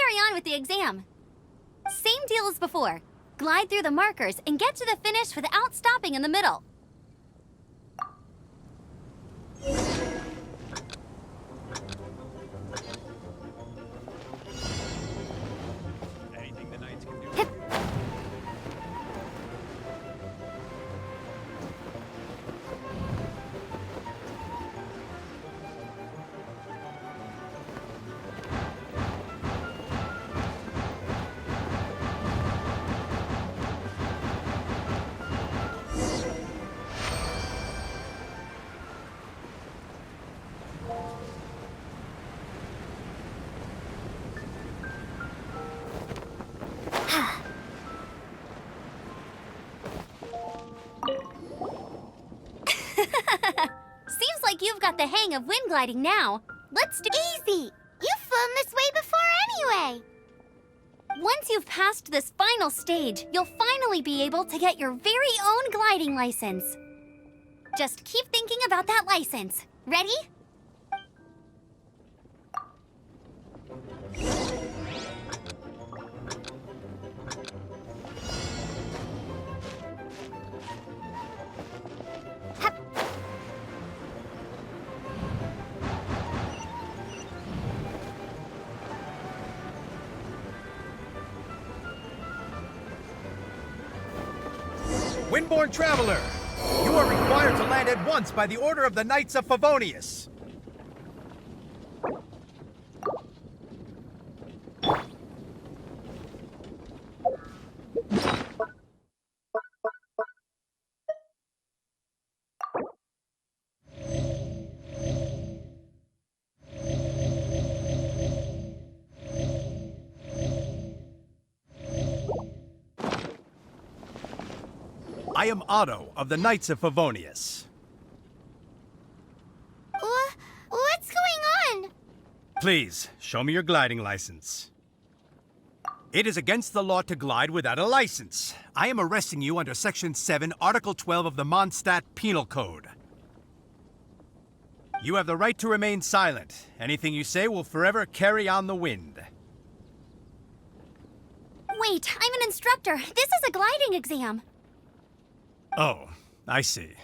carry on with the exam. Same deal as before. Glide through the markers and get to the finish without stopping in the middle. Anything the knights can do. Seems like you've got the hang of wind gliding now. Let's do— Easy! You've flown this way before anyway! Once you've passed this final stage, you'll finally be able to get your very own gliding license. Just keep thinking about that license. Ready? Windborne Traveler! You are required to land at once by the order of the Knights of Favonius. I am Otto of the Knights of Favonius. What's going on? Please, show me your gliding license. It is against the law to glide without a license. I am arresting you under Section 7, Article 12 of the Mondstadt Penal Code. You have the right to remain silent. Anything you say will forever carry on the wind. Wait, I'm an instructor. This is a gliding exam. Oh, I see.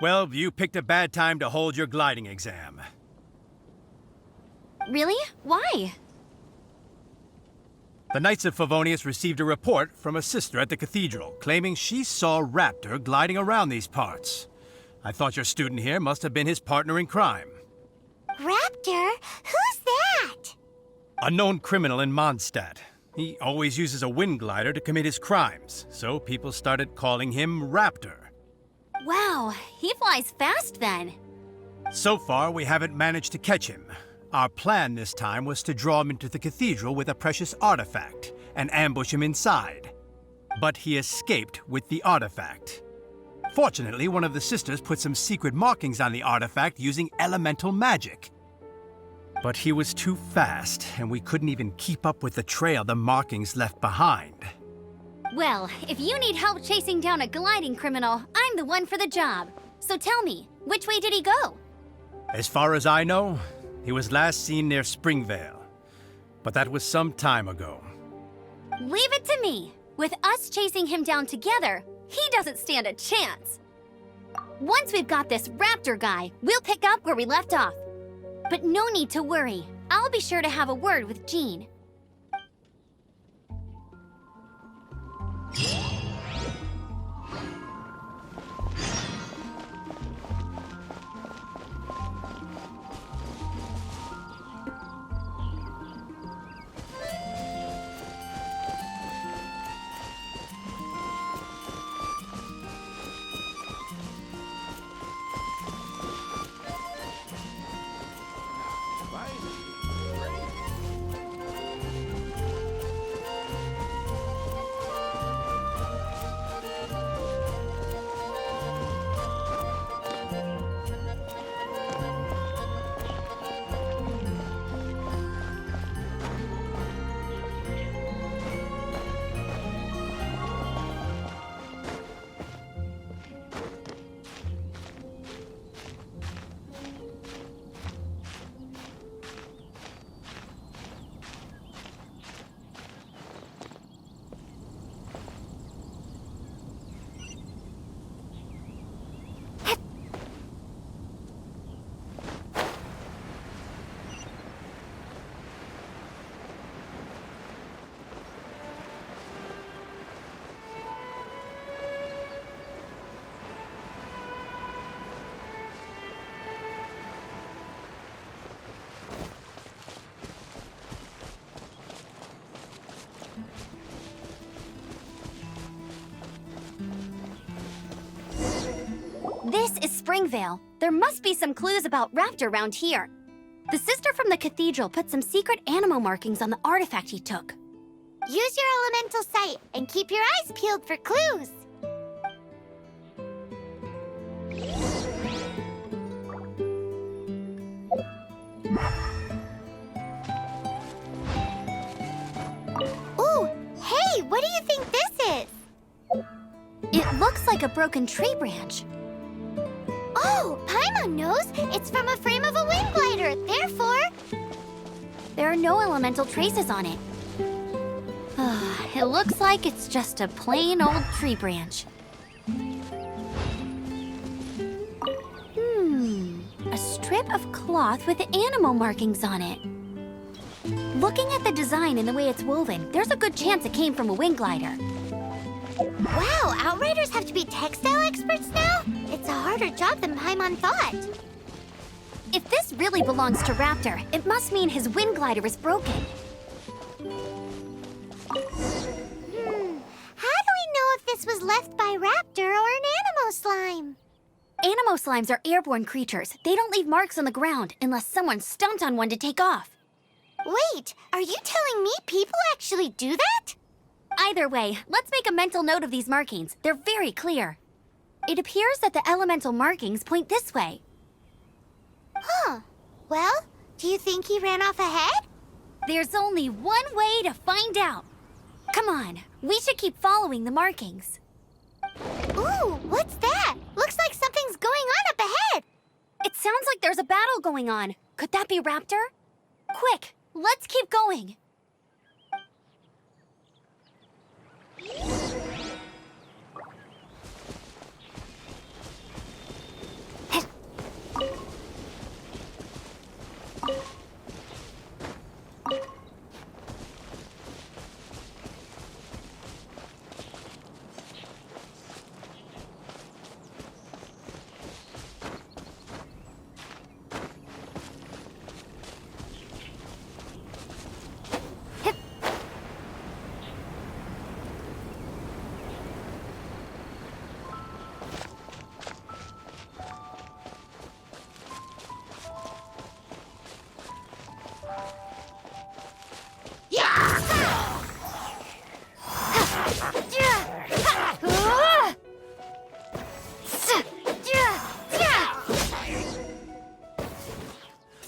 Well, you picked a bad time to hold your gliding exam. Really? Why? The Knights of Favonius received a report from a sister at the cathedral claiming she saw Raptor gliding around these parts. I thought your student here must have been his partner in crime. Raptor? Who's that? A known criminal in Mondstadt. He always uses a wind glider to commit his crimes, so people started calling him Raptor. Wow, he flies fast then. So far, we haven't managed to catch him. Our plan this time was to draw him into the cathedral with a precious artifact and ambush him inside. But he escaped with the artifact. Fortunately, one of the sisters put some secret markings on the artifact using elemental magic. But he was too fast, and we couldn't even keep up with the trail the markings left behind. Well, if you need help chasing down a gliding criminal, I'm the one for the job. So tell me, which way did he go? As far as I know, he was last seen near Springvale. But that was some time ago. Leave it to me. With us chasing him down together, he doesn't stand a chance. Once we've got this Raptor guy, we'll pick up where we left off. But no need to worry. I'll be sure to have a word with Jean. This is Springvale. There must be some clues about Raptor around here. The sister from the cathedral put some secret animal markings on the artifact he took. Use your elemental sight and keep your eyes peeled for clues. Ooh, hey, what do you think this is? It looks like a broken tree branch. Oh, Paimon knows. It's from a frame of a wind glider. Therefore, There are no elemental traces on it. It looks like it's just a plain old tree branch. A strip of cloth with animal markings on it. Looking at the design and the way it's woven, there's a good chance it came from a wind glider. wow, Outriders have to be textile experts now? It's a harder job than Paimon thought. If this really belongs to Raptor, it must mean his wind glider is broken. How do we know if this was left by Raptor or an Animo slime? Animo slimes are airborne creatures. They don't leave marks on the ground unless someone stomped on one to take off. Wait, are you telling me people actually do that? Either way, let's make a mental note of these markings. They're very clear. It appears that the elemental markings point this way. Huh. Well, do you think he ran off ahead? There's only one way to find out. Come on, we should keep following the markings. Ooh, what's that? Looks like something's going on up ahead. It sounds like there's a battle going on. Could that be Raptor? Quick, let's keep going.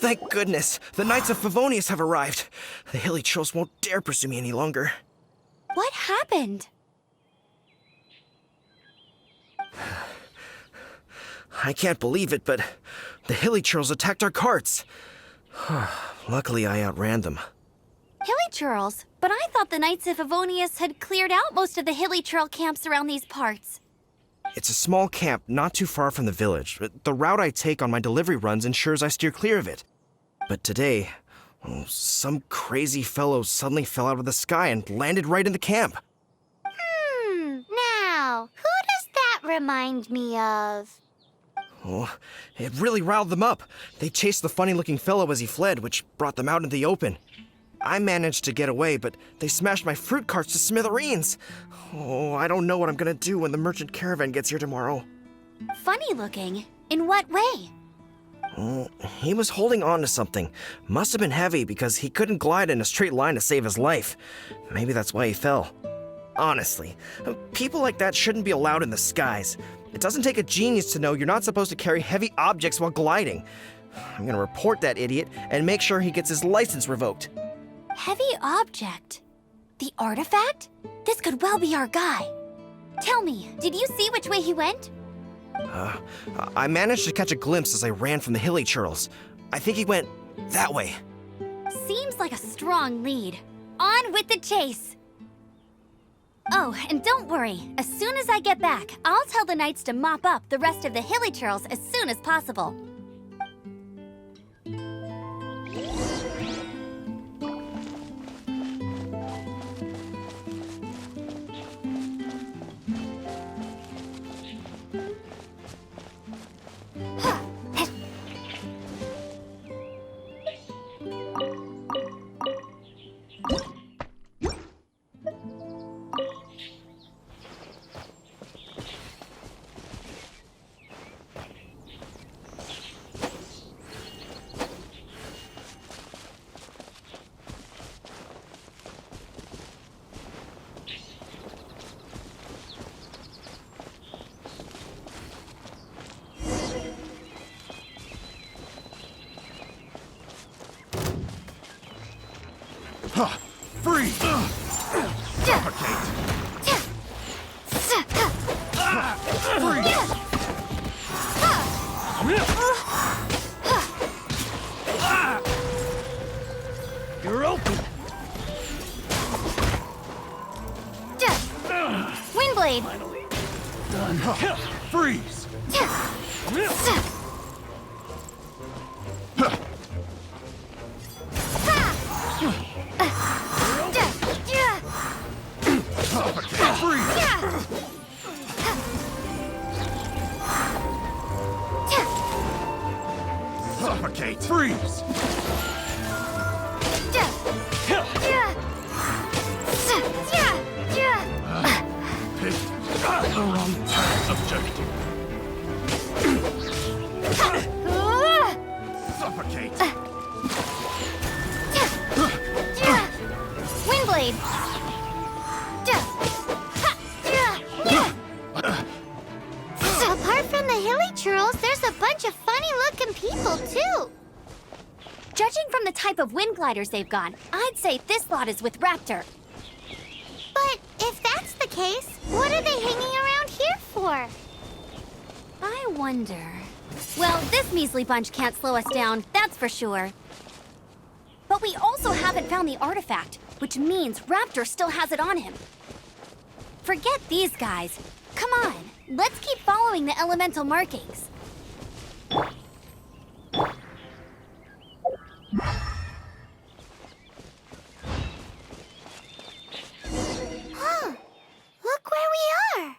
Thank goodness, the Knights of Favonius have arrived. The hilly trolls won't dare pursue me any longer. What happened? I can't believe it, but the hilly trolls attacked our carts. Luckily, I outran them. Hilly churls? But I thought the Knights of Favonius had cleared out most of the hilly churl camps around these parts. It's a small camp not too far from the village. The route I take on my delivery runs ensures I steer clear of it. But today, some crazy fellow suddenly fell out of the sky and landed right in the camp. Now, who does that remind me of? Oh, it really riled them up. They chased the funny-looking fellow as he fled, which brought them out into the open. I managed to get away, but they smashed my fruit carts to smithereens. Oh, I don't know what I'm gonna do when the merchant caravan gets here tomorrow. Funny looking? In what way? Oh, he was holding on to something. Must have been heavy because he couldn't glide in a straight line to save his life. Maybe that's why he fell. Honestly, people like that shouldn't be allowed in the skies. It doesn't take a genius to know you're not supposed to carry heavy objects while gliding. I'm gonna report that idiot and make sure he gets his license revoked. Heavy object? The artifact? This could well be our guy. Tell me, did you see which way he went? I managed to catch a glimpse as I ran from the hilly churls. I think he went that way. Seems like a strong lead. On with the chase! Oh, and don't worry. As soon as I get back, I'll tell the knights to mop up the rest of the hilly churls as soon as possible. You're open. Windblade! Finally. Done. Freeze. Suffocate. Freeze. Picked the wrong objective. Suffocate. Windblade! Apart from the hilly churls, there's a bunch of funny-looking people, too. Judging from the type of wind gliders they've got, I'd say this lot is with Raptor. But if that's the case, what are they hanging around here for? I wonder... Well, this measly bunch can't slow us down, that's for sure. But we also haven't found the artifact, which means Raptor still has it on him. Forget these guys. Come on, let's keep following the elemental markings. Huh. Look where we are.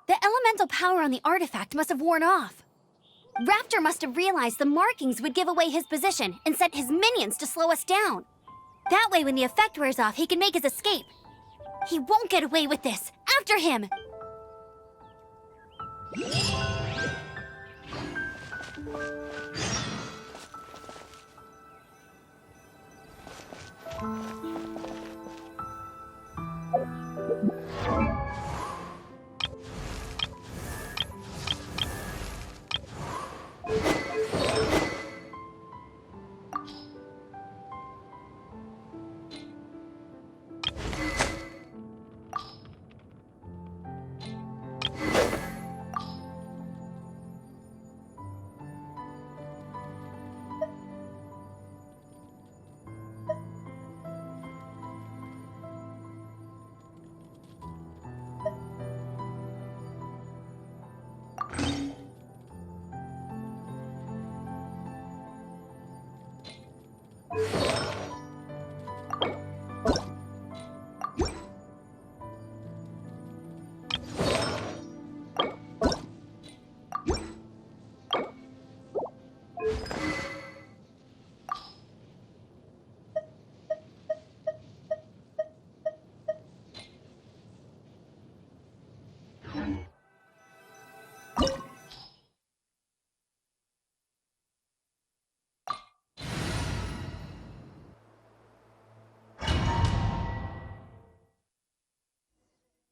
The elemental power on the artifact must have worn off. Raptor must have realized the markings would give away his position and sent his minions to slow us down. That way, when the effect wears off, he can make his escape. He won't get away with this. After him!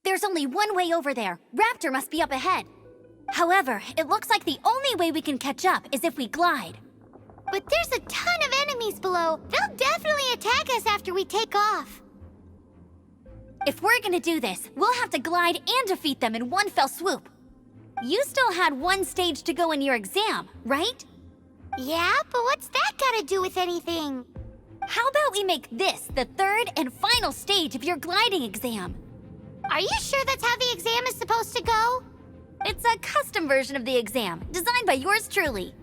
There's only one way over there. Raptor must be up ahead. However, it looks like the only way we can catch up is if we glide. But there's a ton of enemies below. They'll definitely attack us after we take off. If we're gonna do this, we'll have to glide and defeat them in one fell swoop. You still had one stage to go in your exam, right? Yeah, but what's that got to do with anything? How about we make this the third and final stage of your gliding exam? Are you sure that's how the exam is supposed to go? It's a custom version of the exam, designed by yours truly.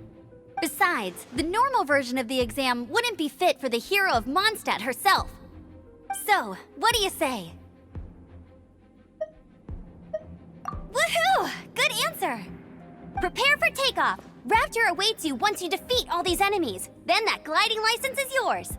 Besides, the normal version of the exam wouldn't be fit for the hero of Mondstadt herself. So, what do you say? Woohoo! Good answer! Prepare for takeoff. Raptor awaits you once you defeat all these enemies. Then that gliding license is yours.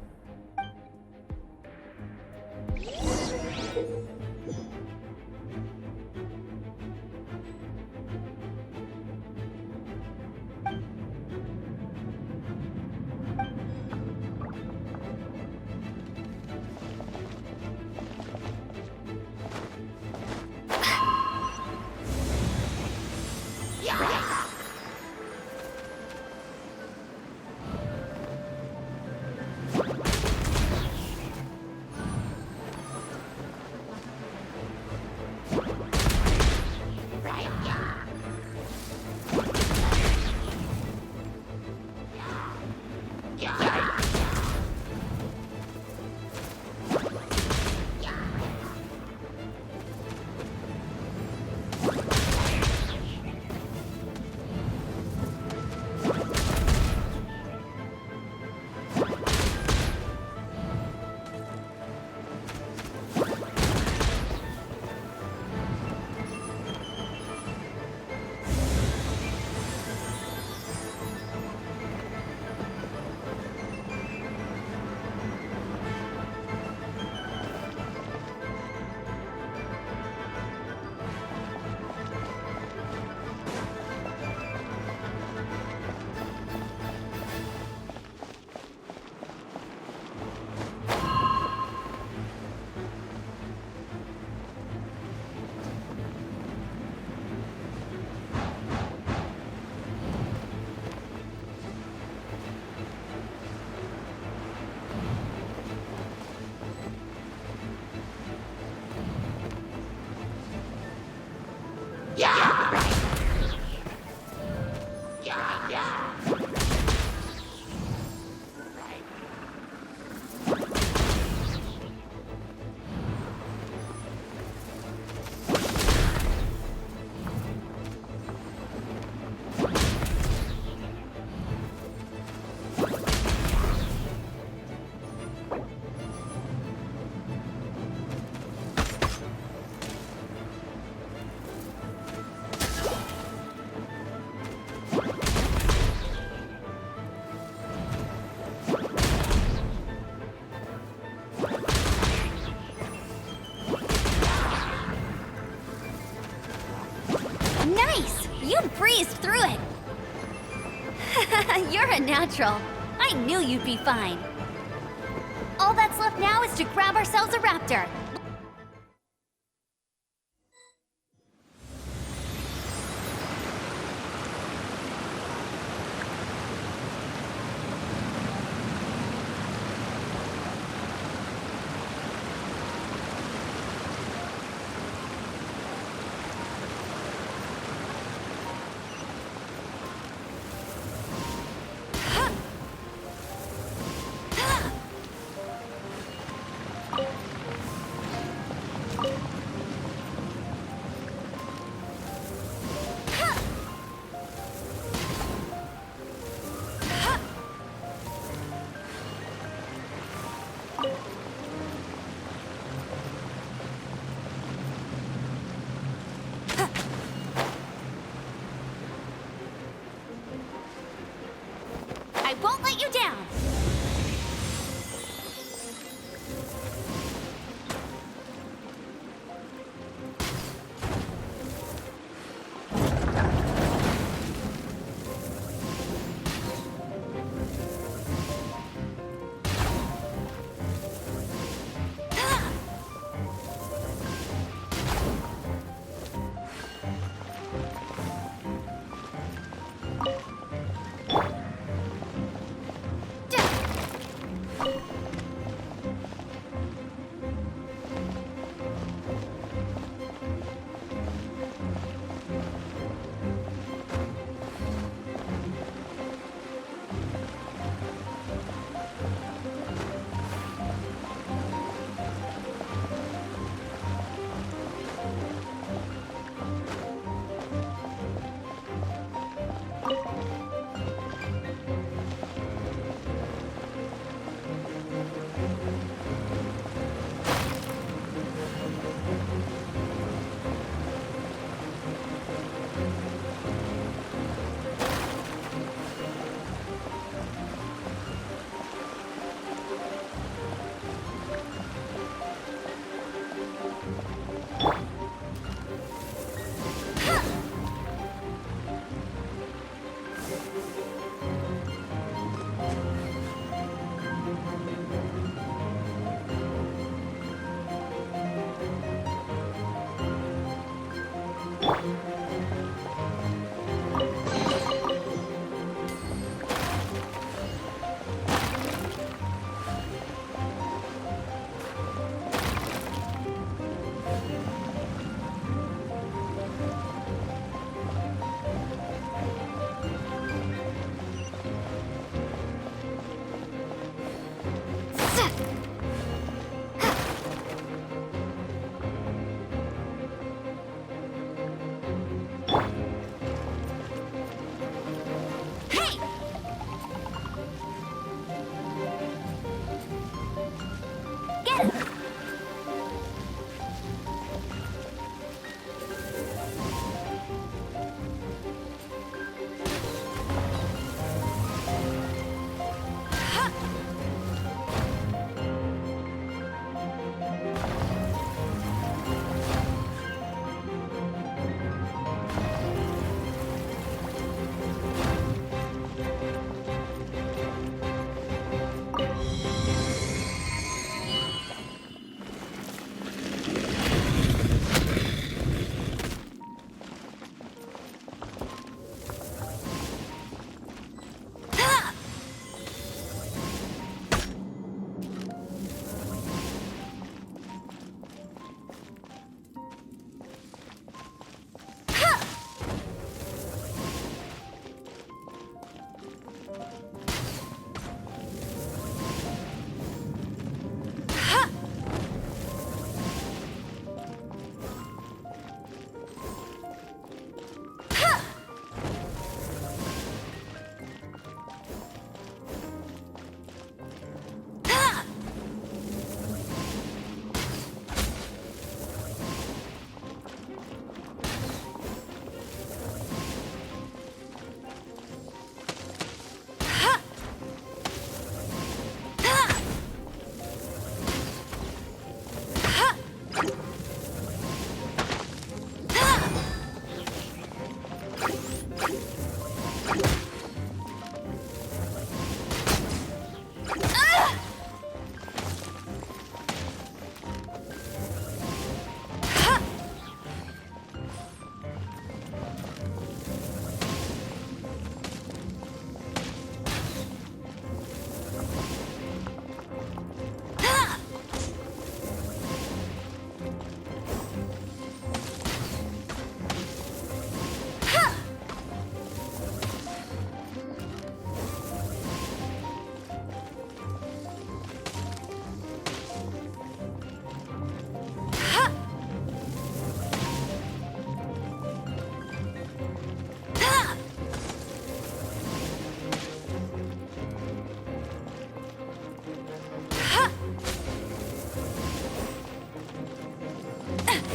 Nice! You breezed through it! You're a natural. I knew you'd be fine. All that's left now is to grab ourselves a raptor. I won't let you down!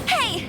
Hey!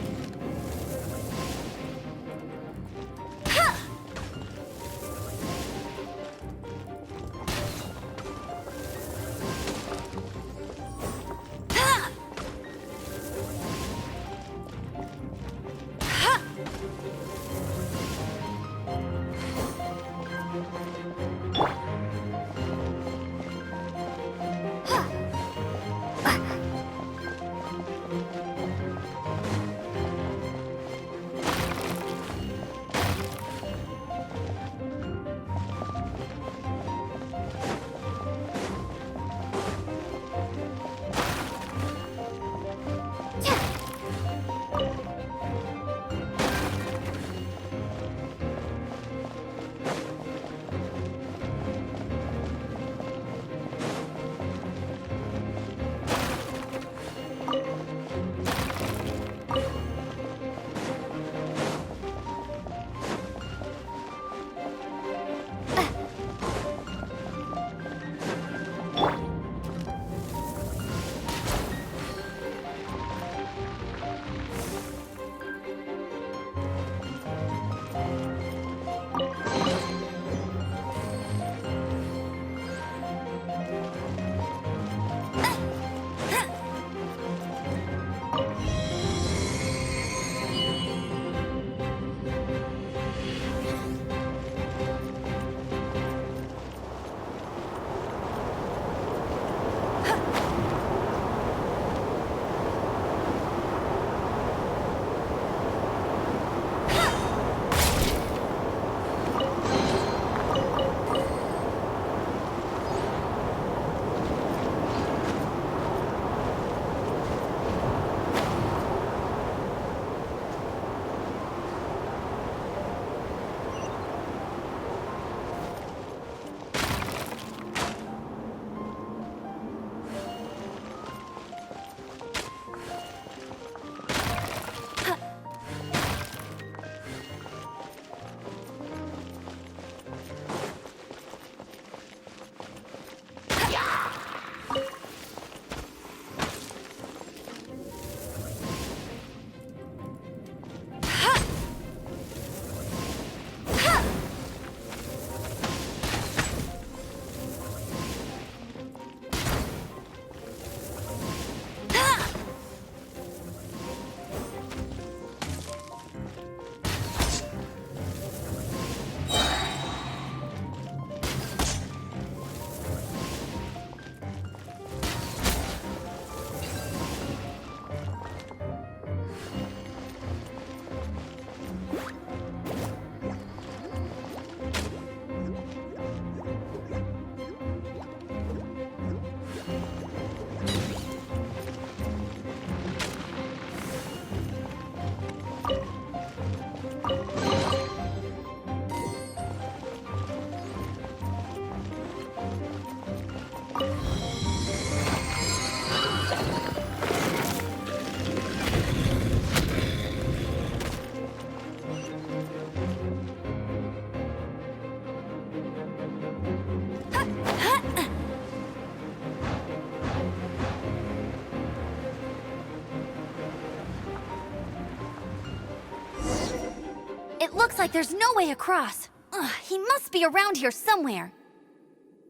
Looks like there's no way across. Ugh, he must be around here somewhere.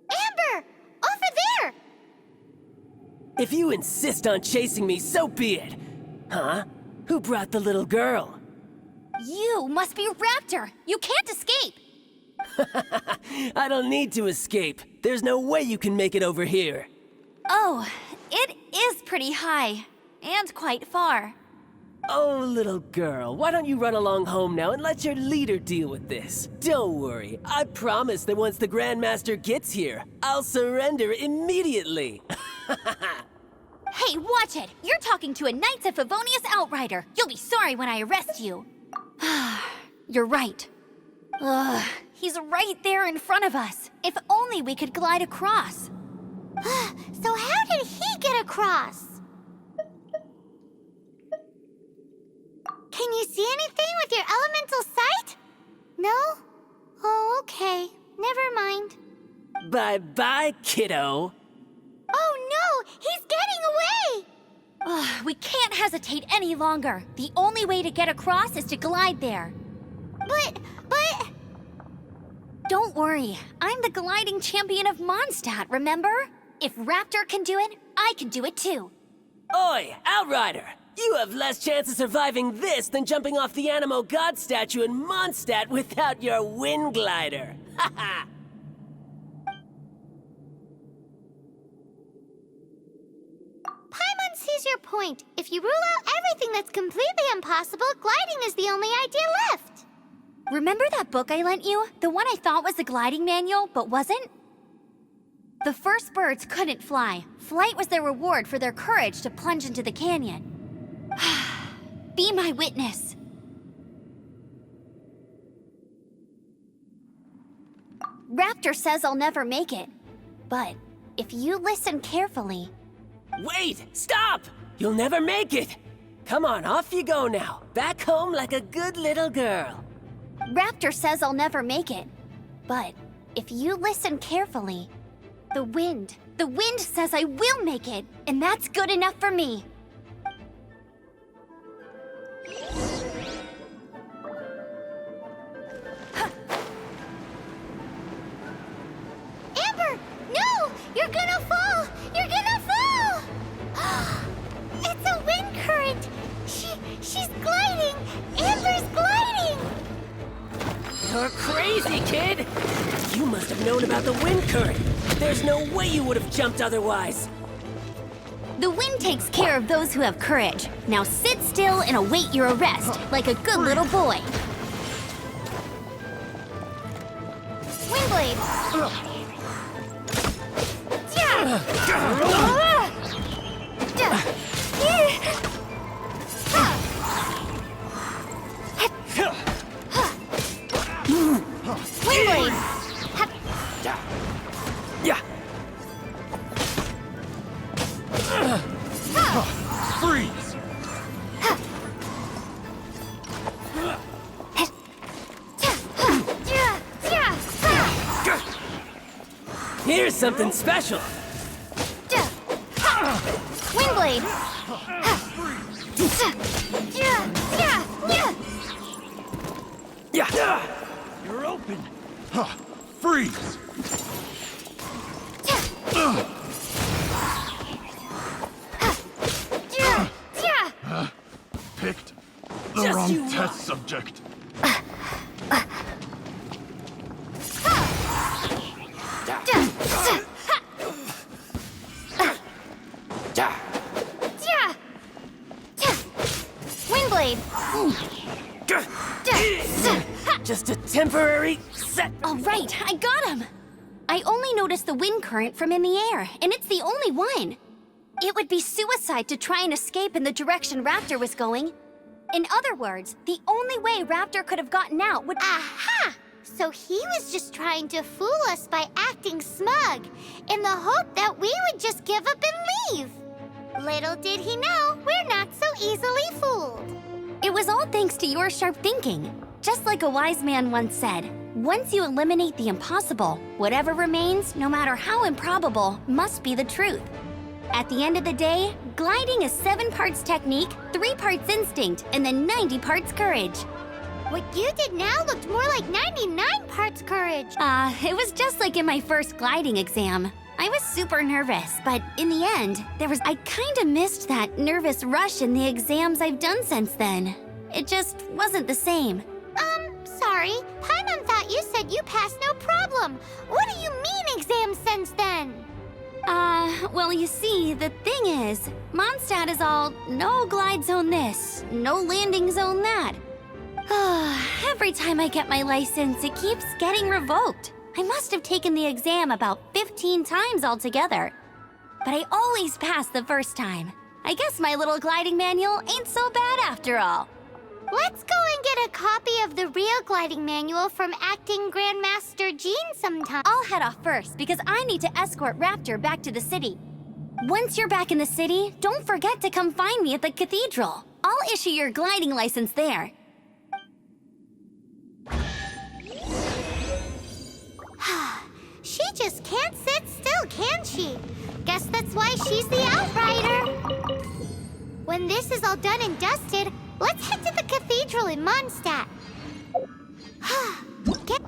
Amber! Over there! If you insist on chasing me, so be it. Huh? Who brought the little girl? You must be Raptor. You can't escape. I don't need to escape. There's no way you can make it over here. Oh, it is pretty high. And quite far. Oh, little girl, why don't you run along home now and let your leader deal with this? Don't worry, I promise that once the Grandmaster gets here, I'll surrender immediately. Hey, watch it! You're talking to a Knights of Favonius outrider. You'll be sorry when I arrest you. You're right. Ugh, he's right there in front of us. If only we could glide across. So how did he get across? Can you see anything with your elemental sight? No? Oh, okay. Never mind. Bye-bye, kiddo. Oh no! He's getting away! We can't hesitate any longer. The only way to get across is to glide there. But... Don't worry, I'm the gliding champion of Mondstadt, remember? If Raptor can do it, I can do it too. Oi, Outrider! You have less chance of surviving this than jumping off the Animo God statue in Mondstadt without your wind glider. Haha! Paimon sees your point. If you rule out everything that's completely impossible, gliding is the only idea left. Remember that book I lent you? The one I thought was the gliding manual, but wasn't? The first birds couldn't fly. Flight was their reward for their courage to plunge into the canyon. Be my witness. Raptor says I'll never make it. But if you listen carefully... Wait! Stop! You'll never make it! Come on, off you go now. Back home like a good little girl. Raptor says I'll never make it. But if you listen carefully, the wind says I will make it, and that's good enough for me. Amber! No! You're gonna fall! You're gonna fall! It's a wind current! She's gliding! Amber's gliding! You're crazy, kid! You must have known about the wind current. There's no way you would have jumped otherwise. The wind takes care of those who have courage. Now sit still and await your arrest, like a good little boy. Windblade! Windblade! Yeah. Freeze! Here's something special. Windblade! Yeah. You're open! Freeze! Picked the Just wrong you test rock. subject. Windblade! Just a temporary set. All right, I got him. I only noticed the wind current from in the air, and it's the only one. It would be suicide to try and escape in the direction Raptor was going. In other words, the only way Raptor could have gotten out would... Aha! So he was just trying to fool us by acting smug, in the hope that we would just give up and leave. Little did he know, we're not so easily fooled. It was all thanks to your sharp thinking. Just like a wise man once said, once you eliminate the impossible, whatever remains, no matter how improbable, must be the truth. At the end of the day, gliding is 7 parts technique, 3 parts instinct, and then 90 parts courage. What you did now looked more like 99 parts courage. It was just like in my first gliding exam. I was super nervous, but in the end, I kinda missed that nervous rush in the exams I've done since then. It just wasn't the same. Sorry. Paimon thought you said you passed no problem. What do you mean exams since then? Well, you see, the thing is, Mondstadt is all no glide zone this, no landing zone that. Every time I get my license, it keeps getting revoked. I must have taken the exam about 15 times altogether. But I always pass the first time. I guess my little gliding manual ain't so bad after all. Let's go and get a copy of the real gliding manual from Acting Grandmaster Jean sometime. I'll head off first because I need to escort Raptor back to the city. Once you're back in the city, don't forget to come find me at the cathedral. I'll issue your gliding license there. She just can't sit still, can she? Guess that's why she's the outrider. When this is all done and dusted, let's head to the cathedral in Mondstadt. Get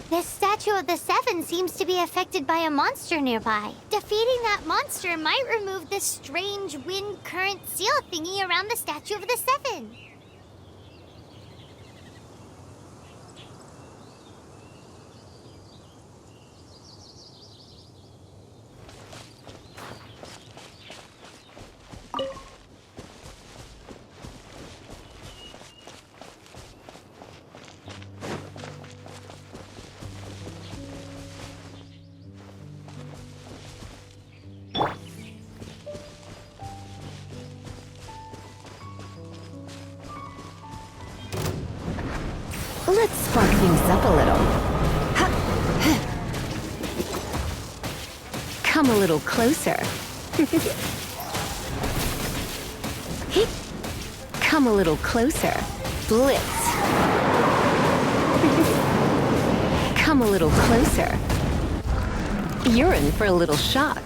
This statue of the Seven seems to be affected by a monster nearby. Defeating that monster might remove this strange wind current seal thingy around the statue of the Seven. Let's spark things up a little. Come a little closer. Come a little closer. Blitz. Come a little closer. You're in for a little shock.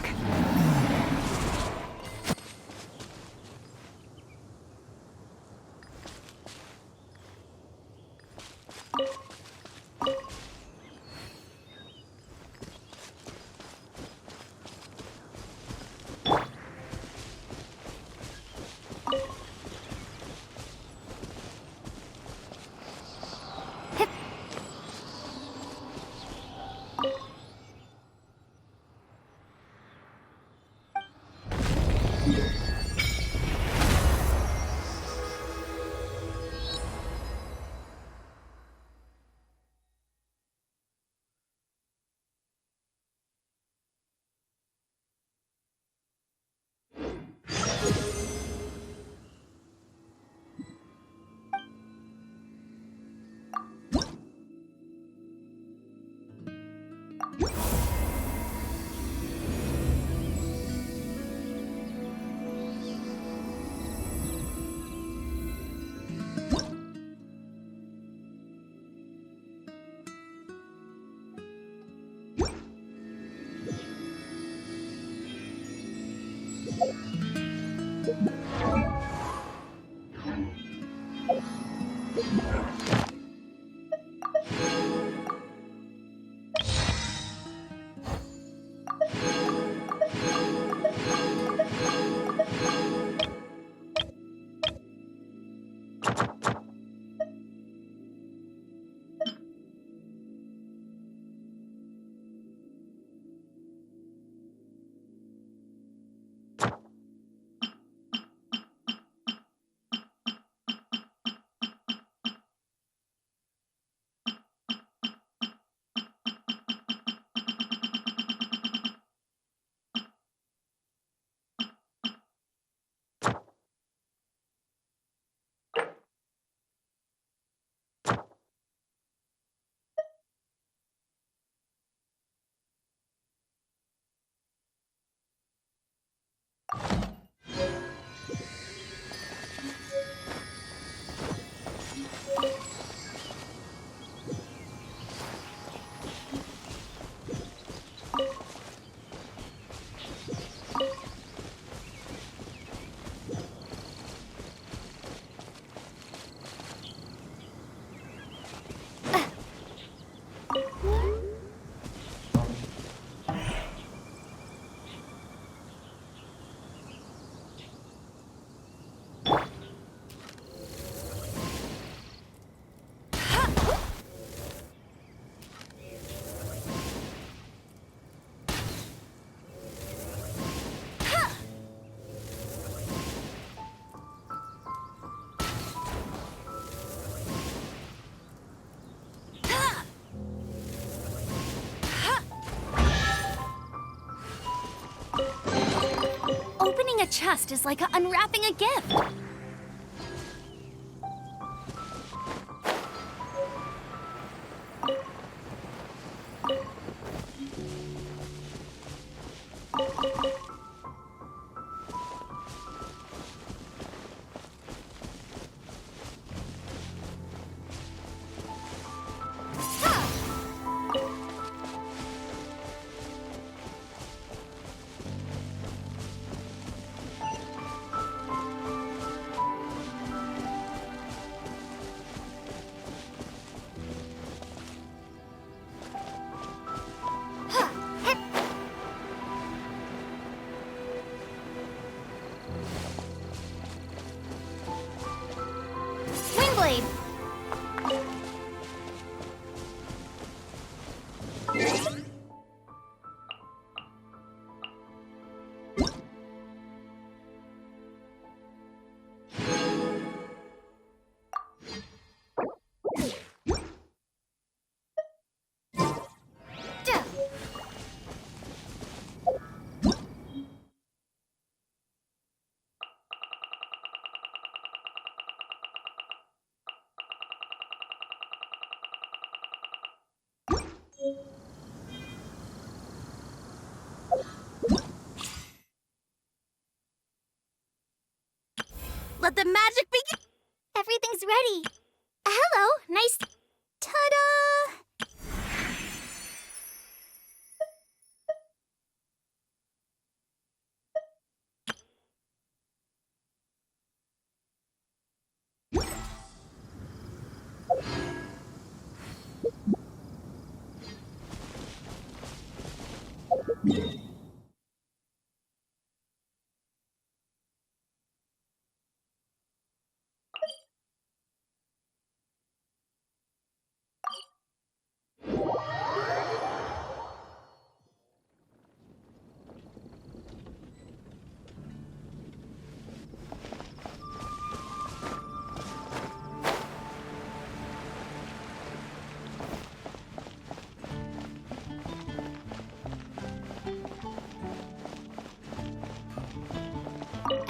Opening a chest is like unwrapping a gift.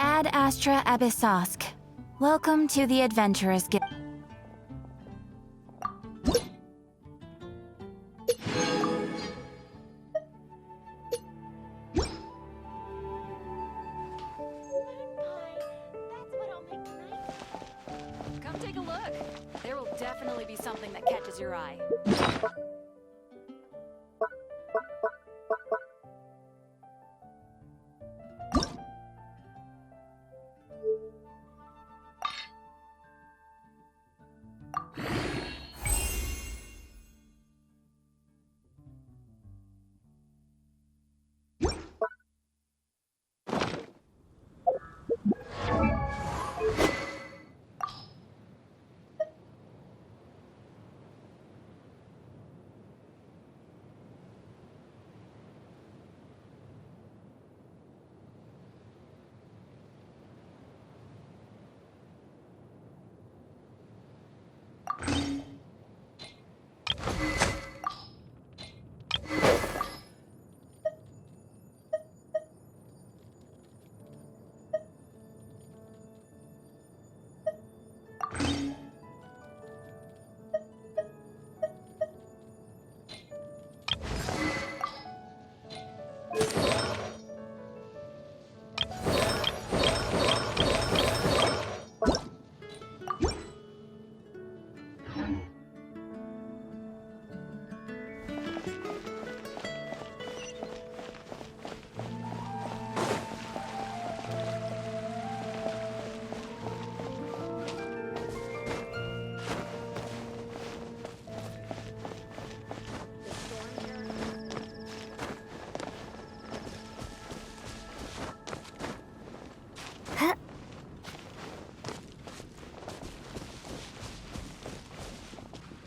Ad Astra Abyssosk. Welcome to the Adventurous Guild. Come take a look. There will definitely be something that catches your eye.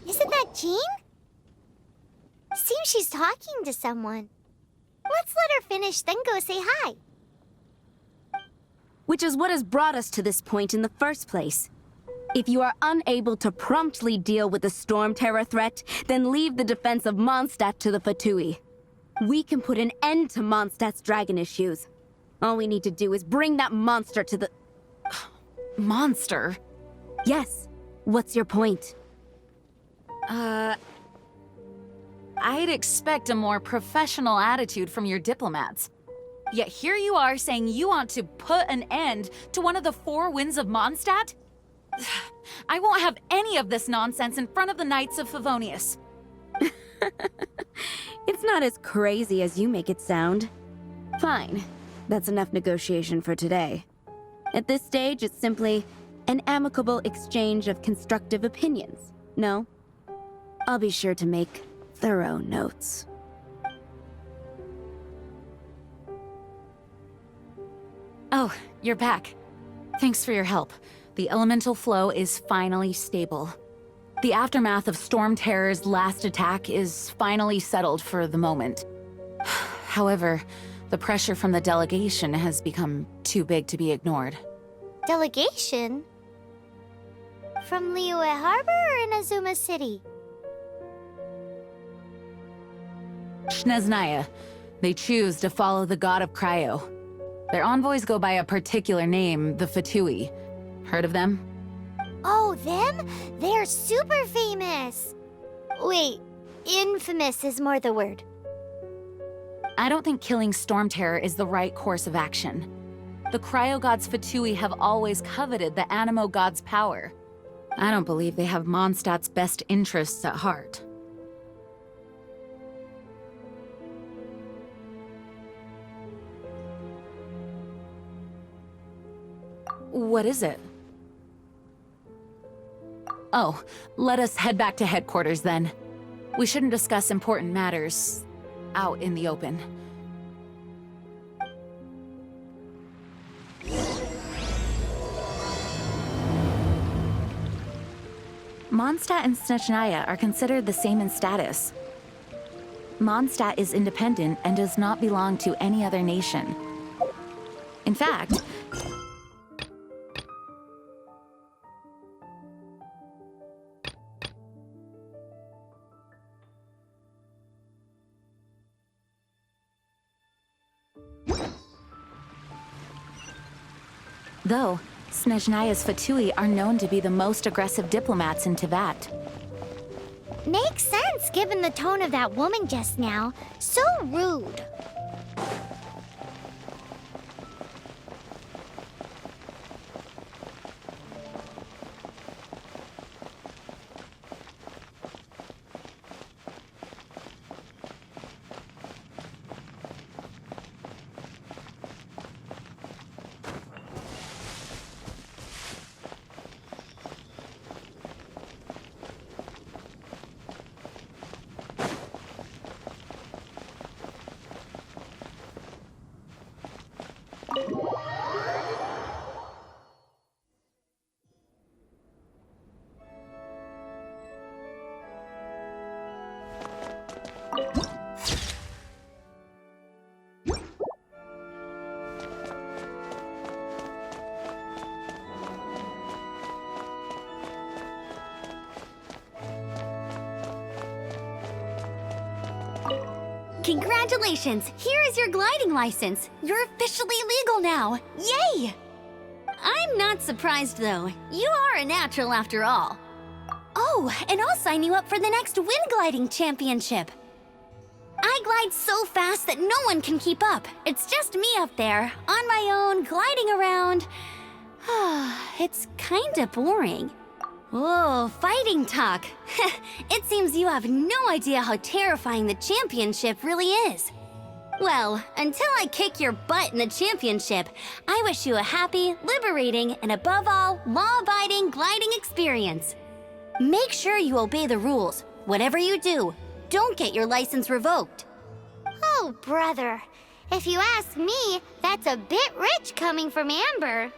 Isn't that Jean? Seems she's talking to someone. Let's let her finish, then go say hi. Which is what has brought us to this point in the first place. If you are unable to promptly deal with the Storm Terror threat, then leave the defense of Mondstadt to the Fatui. We can put an end to Mondstadt's dragon issues. All we need to do is bring that monster to the... Monster? Yes. What's your point? I'd expect a more professional attitude from your diplomats. Yet here you are saying you want to put an end to one of the four winds of Mondstadt? I won't have any of this nonsense in front of the Knights of Favonius. It's not as crazy as you make it sound. Fine. That's enough negotiation for today. At this stage, it's simply an amicable exchange of constructive opinions. No? I'll be sure to make thorough notes. Oh, you're back. Thanks for your help. The elemental flow is finally stable. The aftermath of Storm Terror's last attack is finally settled for the moment. However, the pressure from the delegation has become too big to be ignored. Delegation? From Liyue Harbor or Inazuma City? Shneznaya. They choose to follow the god of Cryo. Their envoys go by a particular name, the Fatui. Heard of them? Oh, them? They're super famous! Wait, infamous is more the word. I don't think killing Storm Terror is the right course of action. The Cryo God's Fatui have always coveted the Animo God's power. I don't believe they have Mondstadt's best interests at heart. What is it? Oh, let us head back to headquarters then. We shouldn't discuss important matters out in the open. Mondstadt and Snezhnaya are considered the same in status. Mondstadt is independent and does not belong to any other nation. In fact, though, Snezhnaya's Fatui are known to be the most aggressive diplomats in Teyvat. Makes sense given the tone of that woman just now. So rude. Congratulations! Here is your gliding license. You're officially legal now. Yay! I'm not surprised, though. You are a natural after all. Oh, and I'll sign you up for the next wind gliding championship. I glide so fast that no one can keep up. It's just me up there, on my own, gliding around. It's kinda boring. Oh, fighting talk. It seems you have no idea how terrifying the championship really is. Well, until I kick your butt in the championship, I wish you a happy, liberating, and above all, law-abiding gliding experience. Make sure you obey the rules. Whatever you do, don't get your license revoked. Oh, brother. If you ask me, that's a bit rich coming from Amber.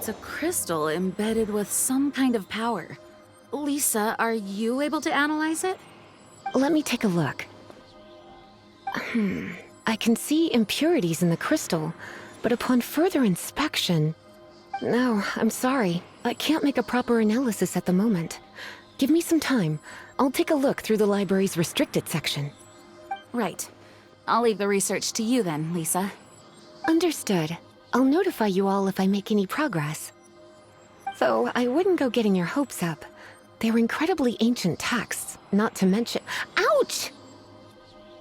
It's a crystal embedded with some kind of power. Lisa, are you able to analyze it? Let me take a look. I can see impurities in the crystal, but upon further inspection... No, I'm sorry. I can't make a proper analysis at the moment. Give me some time. I'll take a look through the library's restricted section. Right. I'll leave the research to you then, Lisa. Understood. I'll notify you all if I make any progress. Though I wouldn't go getting your hopes up. They're incredibly ancient texts, not to mention— Ouch!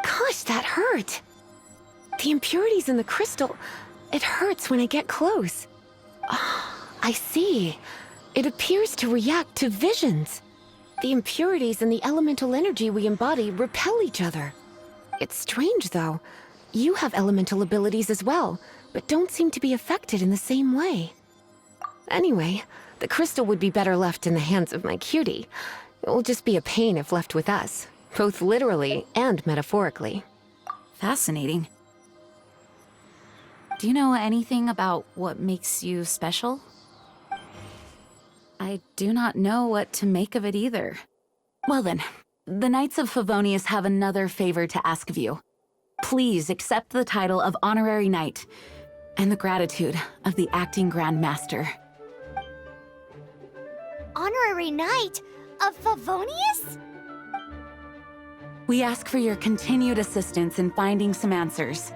Gosh, that hurt! The impurities in the crystal— it hurts when I get close. Oh, I see. It appears to react to visions. The impurities and the elemental energy we embody repel each other. It's strange, though. You have elemental abilities as well, but don't seem to be affected in the same way. Anyway, the crystal would be better left in the hands of my cutie. It will just be a pain if left with us, both literally and metaphorically. Fascinating. Do you know anything about what makes you special? I do not know what to make of it either. Well then, the Knights of Favonius have another favor to ask of you. Please accept the title of Honorary Knight and the gratitude of the Acting Grand Master. Honorary Knight of Favonius? We ask for your continued assistance in finding some answers.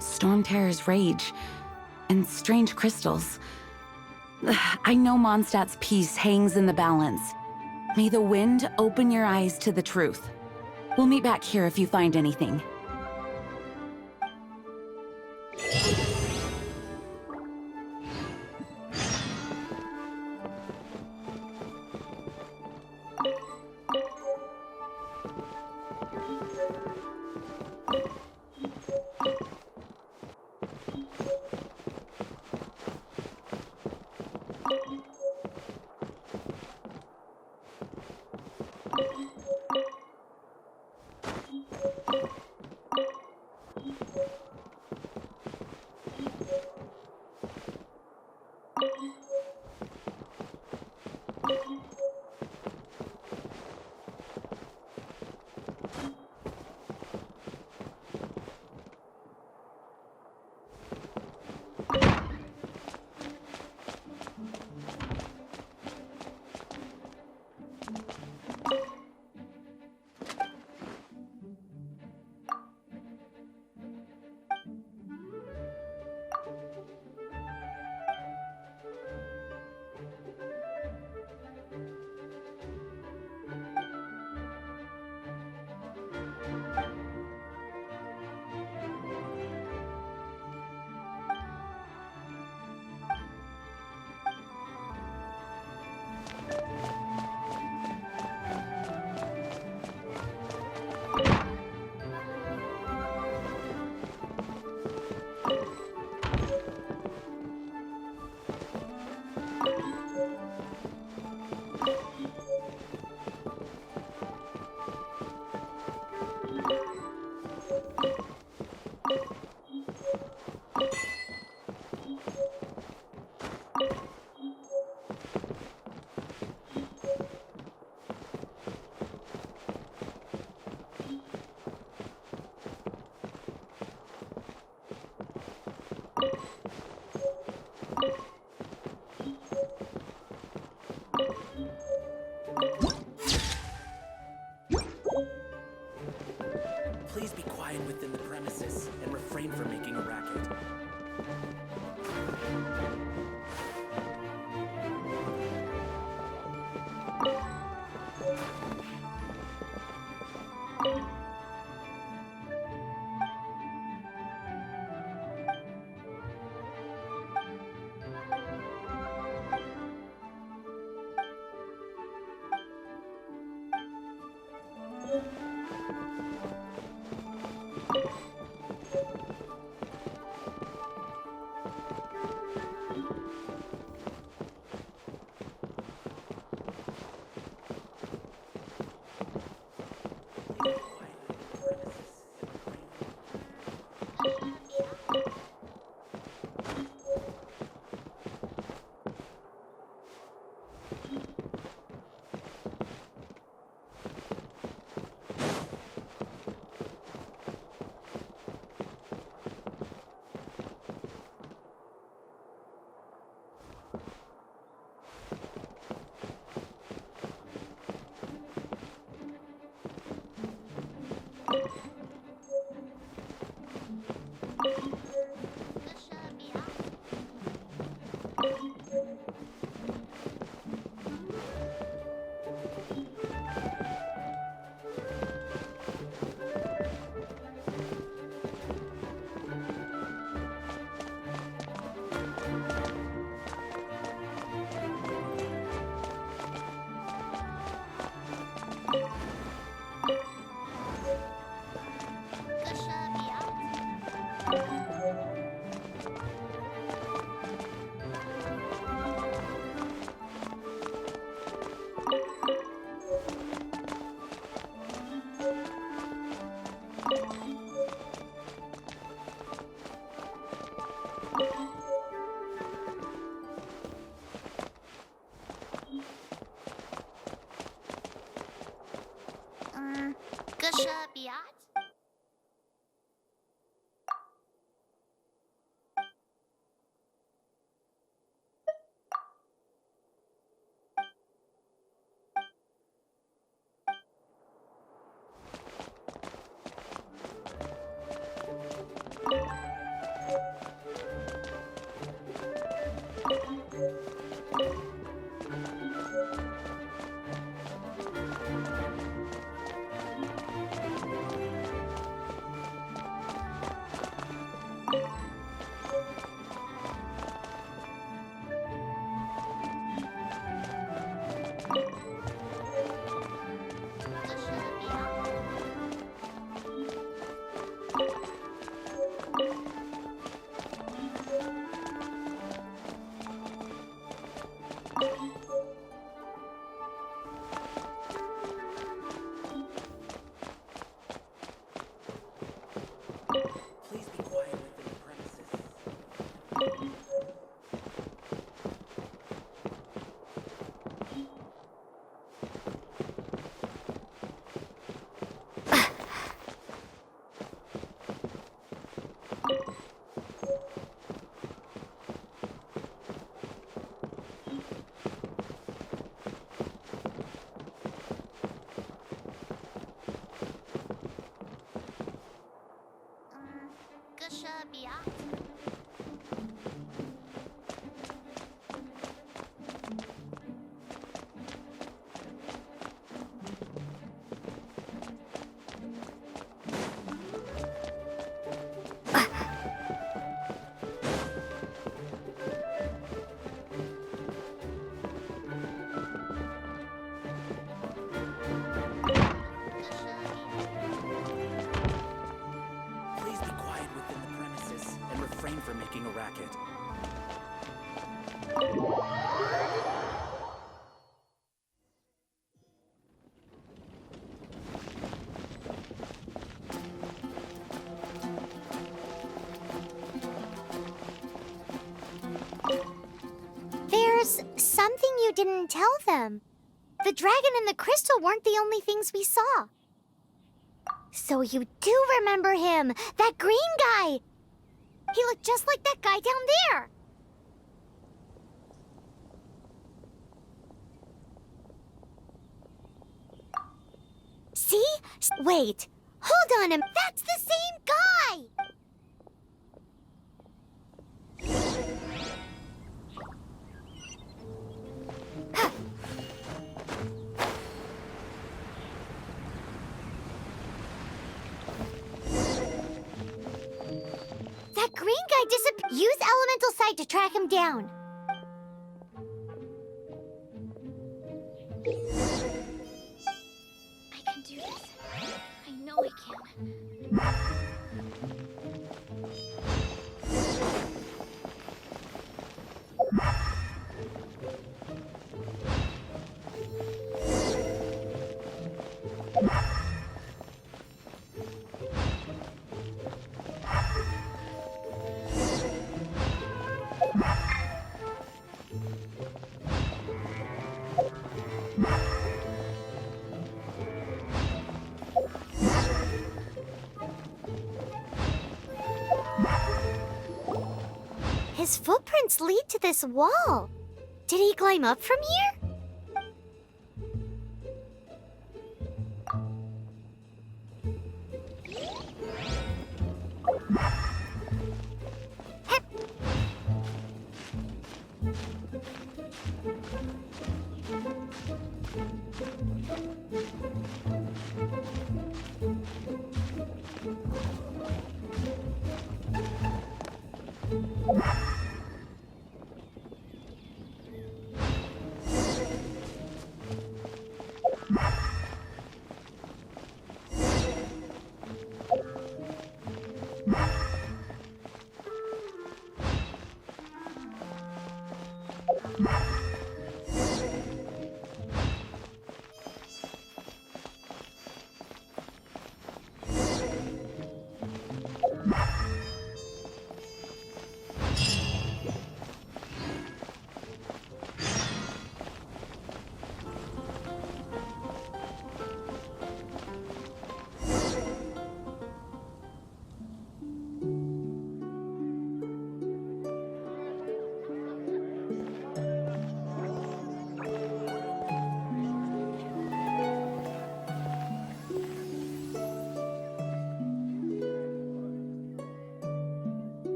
Storm Terror's rage and strange crystals. I know Mondstadt's peace hangs in the balance. May the wind open your eyes to the truth. We'll meet back here if you find anything. Please be quiet within the premises and refrain from making a racket. Gashabiat? Please be quiet within the premises. Gashabiat? Please be quiet within the premises and refrain from making a racket. There's something you didn't tell them. The dragon and the crystal weren't the only things we saw. So you do remember him, that green guy. He looked just like that guy down there. See? Wait. Hold on. That's the same guy. That green guy disappeared. Use elemental sight to track him down. I can do this. I know I can. His footprints lead to this wall. Did he climb up from here? Hep.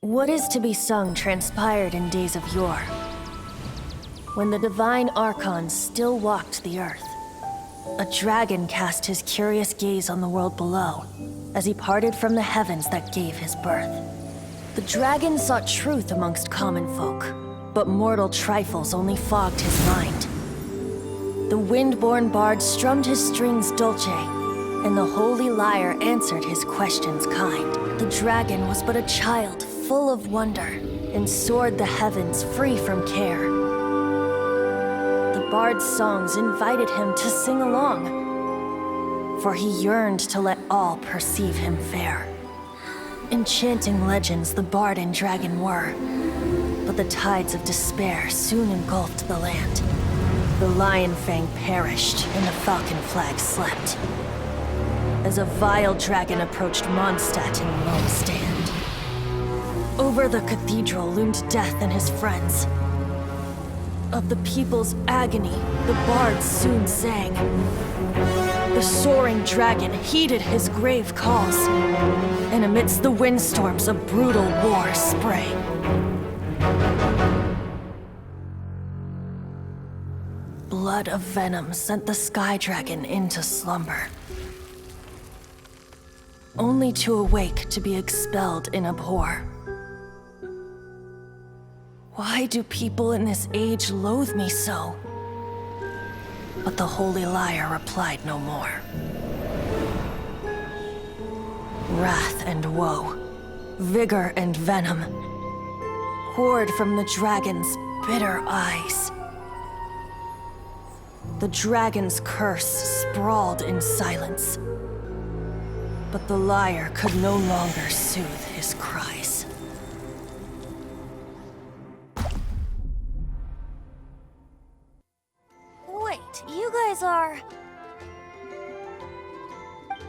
What is to be sung transpired in days of yore, when the divine archons still walked the earth. A dragon cast his curious gaze on the world below, as he parted from the heavens that gave his birth. The dragon sought truth amongst common folk, but mortal trifles only fogged his mind. The wind-born bard strummed his strings dulce, and the holy lyre answered his questions kind. The dragon was but a child, full of wonder, and soared the heavens free from care. The bard's songs invited him to sing along, for he yearned to let all perceive him fair. Enchanting legends the bard and dragon were, but the tides of despair soon engulfed the land. The lion fang perished, and the falcon flag slept, as a vile dragon approached Mondstadt in lone stand. Over the cathedral loomed death and his friends. Of the people's agony, the bards soon sang. The soaring dragon heeded his grave calls, and amidst the windstorms a brutal war sprang. Blood of venom sent the sky dragon into slumber, only to awake to be expelled in abhor. Why do people in this age loathe me so? But the holy lyre replied no more. Wrath and woe, vigor and venom, poured from the dragon's bitter eyes. The dragon's curse sprawled in silence, but the lyre could no longer soothe his cries. Wait, you guys are...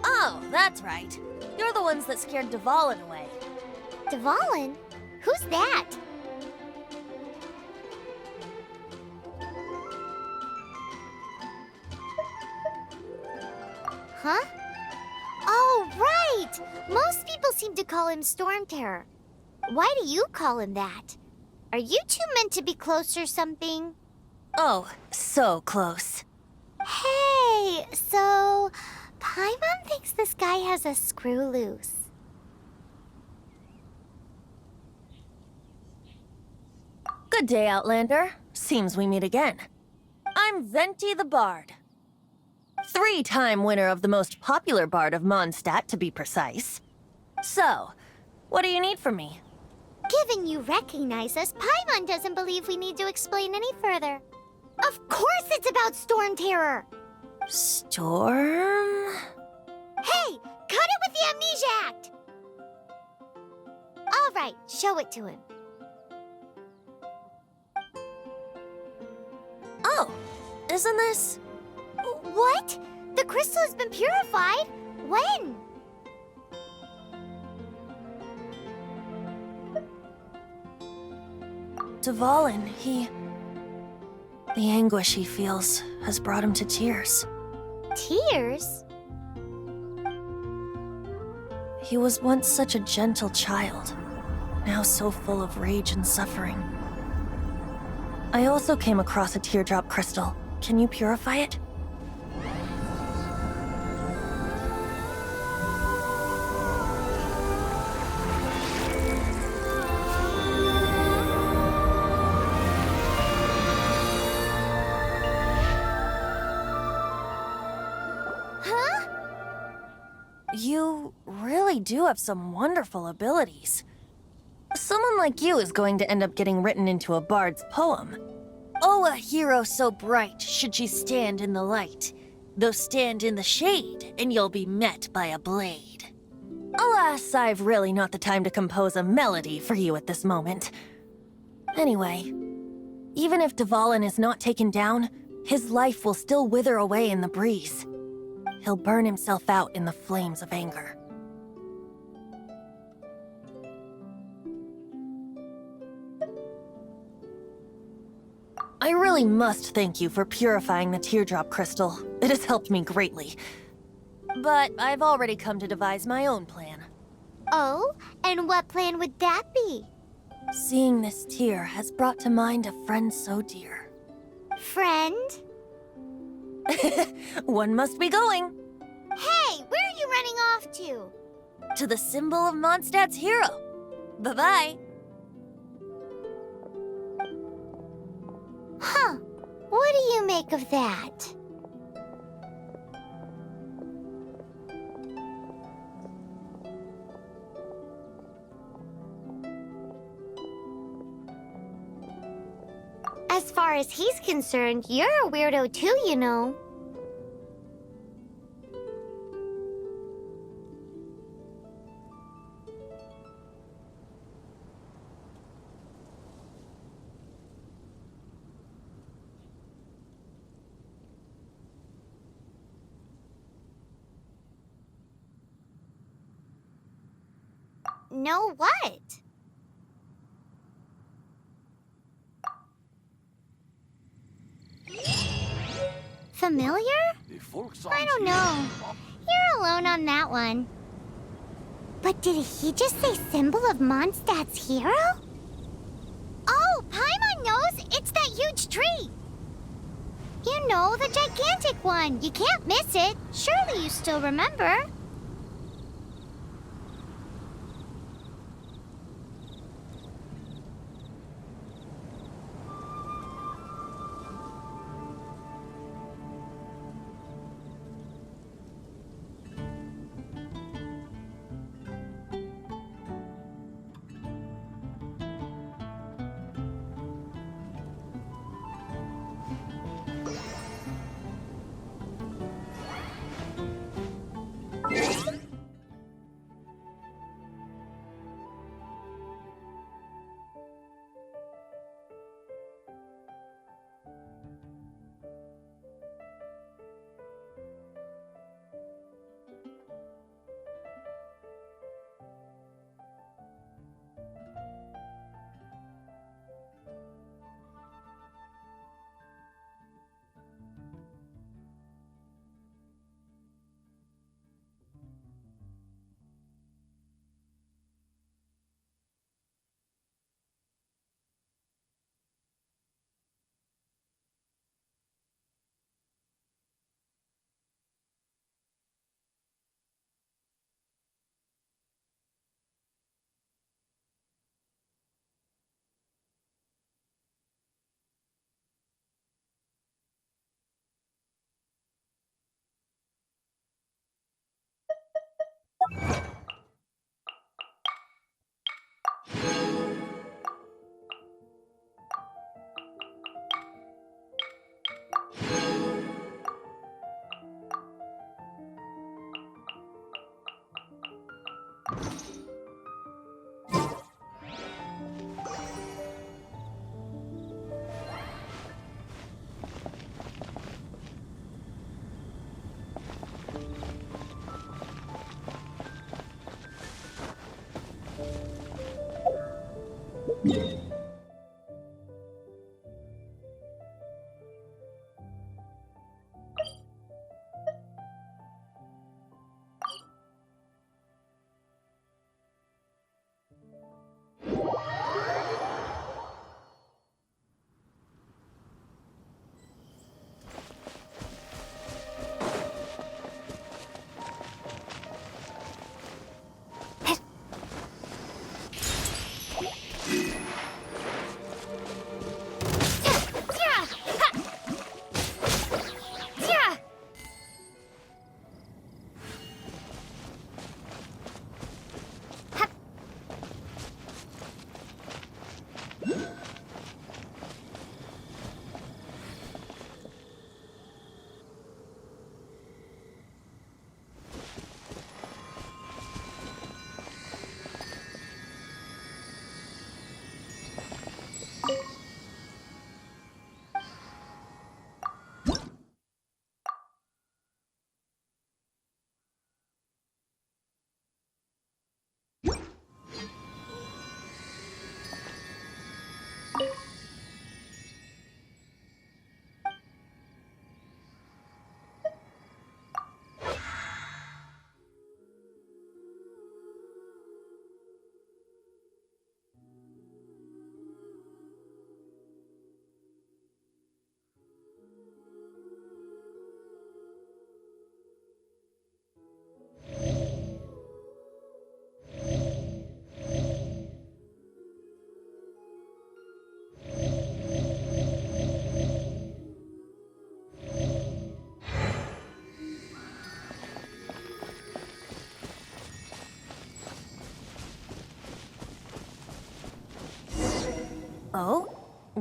Oh, that's right. You're the ones that scared Dvalin away. Dvalin? Who's that? Huh? Oh, right! Most people seem to call him Storm Terror. Why do you call him that? Are you two meant to be close or something? Oh, so close. Hey, so Paimon thinks this guy has a screw loose. Good day, Outlander. Seems we meet again. I'm Venti the Bard. 3-time winner of the most popular bard of Mondstadt, to be precise. So, what do you need from me? Given you recognize us, Paimon doesn't believe we need to explain any further. Of course it's about Storm Terror! Storm? Hey! Cut it with the Amnesia Act! Alright, show it to him. Oh, isn't this... What? The crystal has been purified? When? Dvalin, the anguish he feels has brought him to tears. Tears? He was once such a gentle child, now so full of rage and suffering. I also came across a teardrop crystal. Can you purify it? Huh? You really do have some wonderful abilities. Someone like you is going to end up getting written into a bard's poem. Oh, a hero so bright should she stand in the light, though stand in the shade, and you'll be met by a blade. Alas, I've really not the time to compose a melody for you at this moment. Anyway, even if Dvalin is not taken down, his life will still wither away in the breeze. He'll burn himself out in the flames of anger. I really must thank you for purifying the teardrop crystal. It has helped me greatly. But I've already come to devise my own plan. Oh, and what plan would that be? Seeing this tear has brought to mind a friend so dear. Friend? One must be going. Hey, where are you running off to? To the symbol of Mondstadt's hero. Bye-bye. Huh. What do you make of that? As far as he's concerned, you're a weirdo too, you know. No what? Familiar? I don't know. You're alone on that one. But did he just say symbol of Mondstadt's hero? Oh, Paimon knows! It's that huge tree! You know, the gigantic one. You can't miss it. Surely you still remember.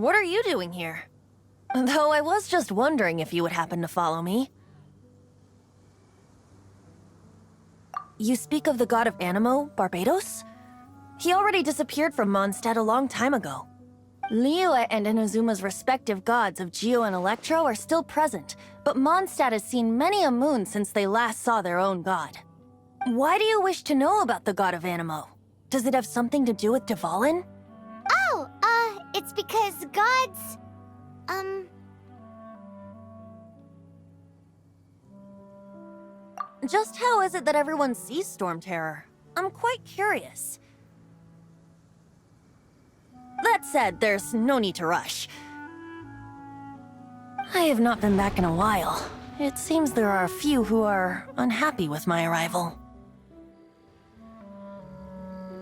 What are you doing here? Though I was just wondering if you would happen to follow me. You speak of the god of Animo, Barbados? He already disappeared from Mondstadt a long time ago. Liyue and Inazuma's respective gods of Geo and Electro are still present, but Mondstadt has seen many a moon since they last saw their own god. Why do you wish to know about the god of Animo? Does it have something to do with Dvalin? Oh, it's because gods... Just how is it that everyone sees Storm Terror? I'm quite curious. That said, there's no need to rush. I have not been back in a while. It seems there are a few who are unhappy with my arrival.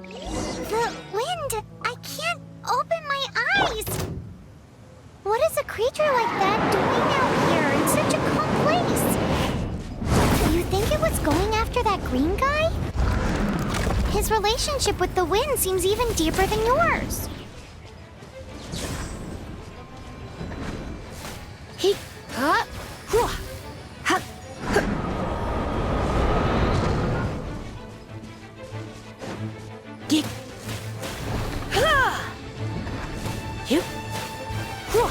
The wind! I can't open my eyes! What is a creature like that doing out here in such a calm place? You think it was going after that green guy? His relationship with the wind seems even deeper than yours. He. Ha! Hua! Ha! Gig. Ha! You. Hua!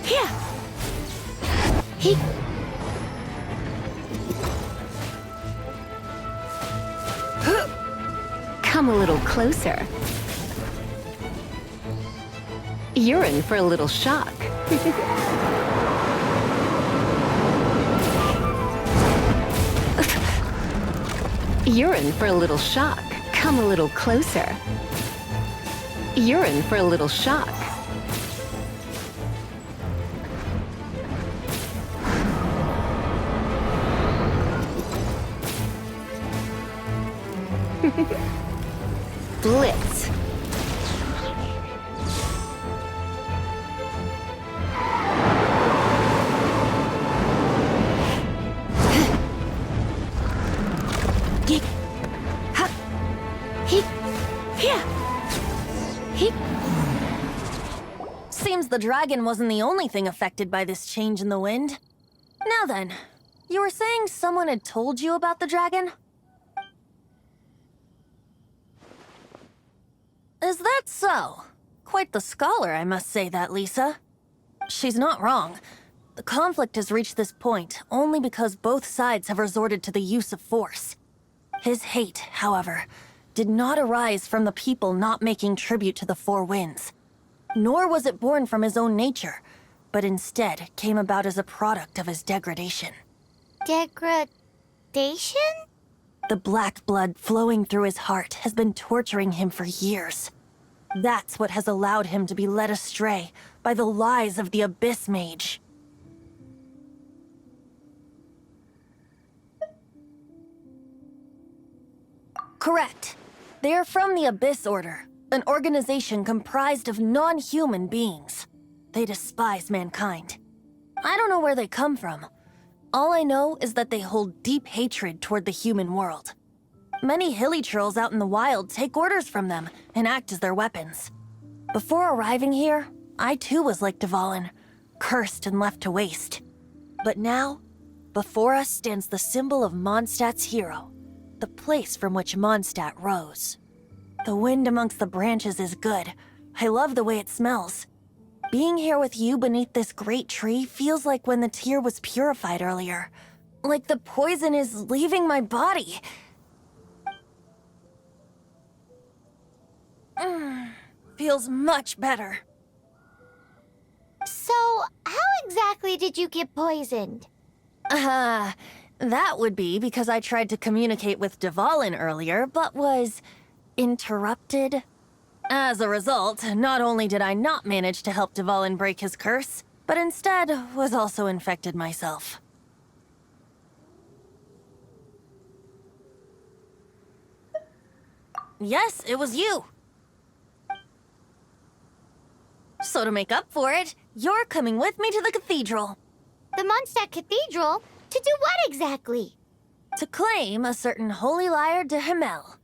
Here! He. Come a little closer. You're in for a little shock. You're in for a little shock. Come a little closer. You're in for a little shock. Blitz. Gig. Ha. He. Here. He. Seems the dragon wasn't the only thing affected by this change in the wind. Now then, you were saying someone had told you about the dragon? Is that so? Quite the scholar, I must say that, Lisa. She's not wrong. The conflict has reached this point only because both sides have resorted to the use of force. His hate, however, did not arise from the people not making tribute to the Four Winds. Nor was it born from his own nature, but instead came about as a product of his degradation. Degradation? The black blood flowing through his heart has been torturing him for years. That's what has allowed him to be led astray by the lies of the Abyss Mage. Correct. They are from the Abyss Order, an organization comprised of non-human beings. They despise mankind. I don't know where they come from. All I know is that they hold deep hatred toward the human world. Many hilly trolls out in the wild take orders from them and act as their weapons. Before arriving here, I too was like Dvalin, cursed and left to waste. But now, before us stands the symbol of Mondstadt's hero, the place from which Mondstadt rose. The wind amongst the branches is good. I love the way it smells. Being here with you beneath this great tree feels like when the tear was purified earlier. Like the poison is leaving my body. Feels much better. So, how exactly did you get poisoned? That would be because I tried to communicate with Dvalin earlier, but was interrupted. As a result, not only did I not manage to help Dvalin break his curse, but instead was also infected myself. Yes, it was you. So to make up for it, you're coming with me to the cathedral. The Mondstadt Cathedral? To do what exactly? To claim a certain holy lyre de Himmel.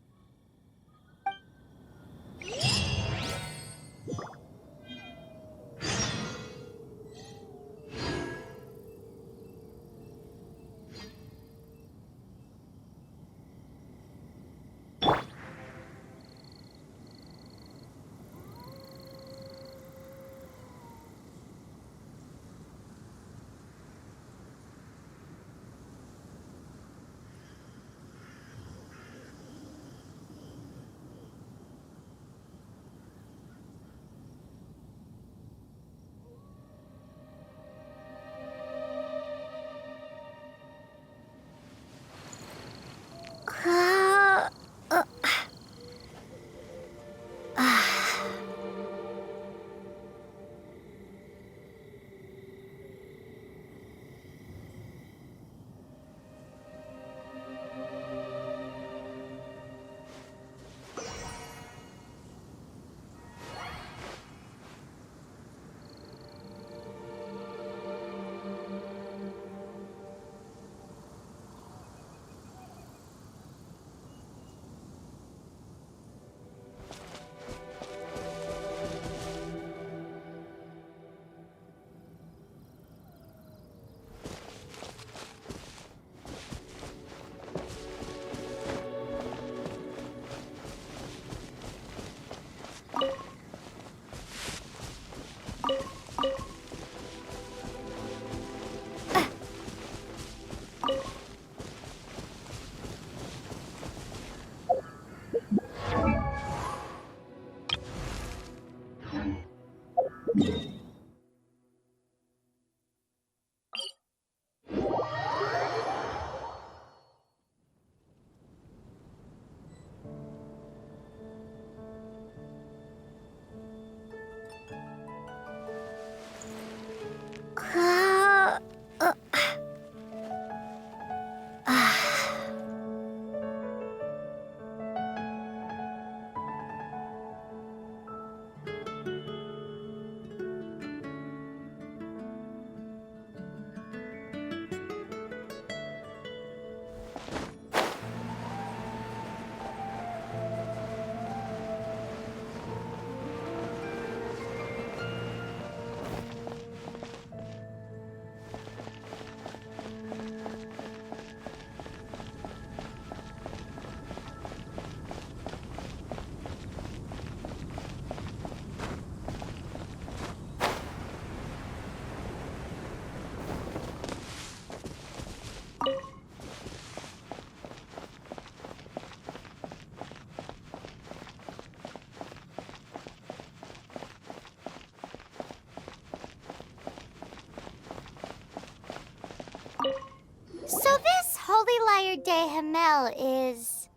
Lyre de Himmel is...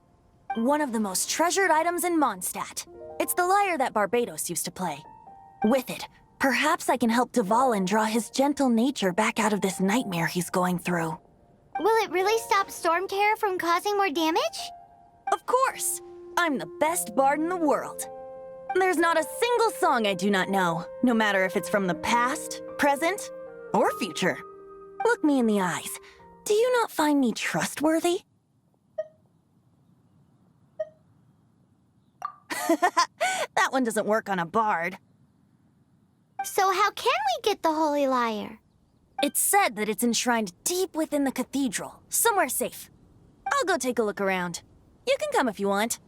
One of the most treasured items in Mondstadt. It's the lyre that Barbados used to play. With it, perhaps I can help Dvalin draw his gentle nature back out of this nightmare he's going through. Will it really stop Storm Terror from causing more damage? Of course! I'm the best bard in the world. There's not a single song I do not know, no matter if it's from the past, present, or future. Look me in the eyes. Do you not find me trustworthy? That one doesn't work on a bard. So how can we get the Holy Lyre? It's said that it's enshrined deep within the cathedral, somewhere safe. I'll go take a look around. You can come if you want.